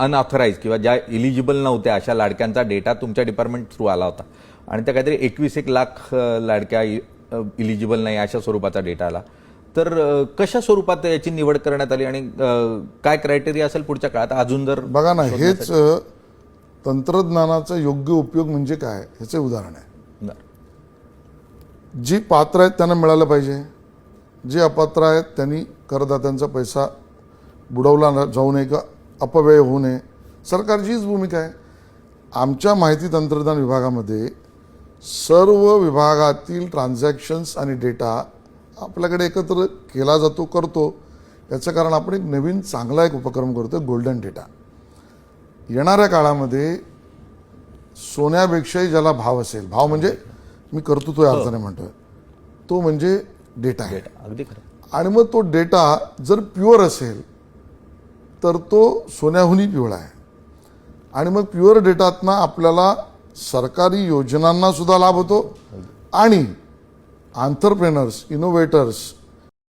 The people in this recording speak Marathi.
अनऑथराईज किंवा ज्या इलिजिबल नव्हत्या अशा लाडक्यांचा डेटा तुमच्या डिपार्टमेंट थ्रू आला होता आणि त्या काहीतरी 21 लाख लाडक्या इलिजिबल नाही अशा स्वरूपाचा डेटा आला. तर कशा स्वरूपात याची निवड करण्यात आली आणि काय क्रायटेरिया असेल पुढच्या काळात अजून जर बघा ना, हेच तंत्रज्ञानाचा योग्य उपयोग म्हणजे काय ह्याचे उदाहरण आहे. जी पात्र आहेत त्यांना मिळालं पाहिजे, जे अपात्र आहेत त्यांनी करदात्यांचा पैसा बुडवला जाऊ नये का अपव्यय होऊ नये. सरकारचीच भूमिका आहे. आमच्या माहिती तंत्रज्ञान विभागामध्ये सर्व विभागातील ट्रान्झॅक्शन्स आणि डेटा आपल्याकडे एकत्र केला जातो करतो. याचं कारण आपण एक नवीन चांगला एक उपक्रम करतो, गोल्डन डेटा. येणाऱ्या काळामध्ये सोन्यापेक्षाही ज्याला भाव असेल, भाव म्हणजे मी कर्तृत्व या अर्थाने म्हणतोय, तो म्हणजे डेटा आहे. अगदी खरं. आणि मग तो डेटा जर प्युअर असेल तर तो सोन्याहूनही पिवळा आहे. आणि मग प्युअर डेटातनं आपल्याला सरकारी योजनांना सुद्धा लाभ होतो आणि एंटरप्रेनर्स, इनोव्हेटर्स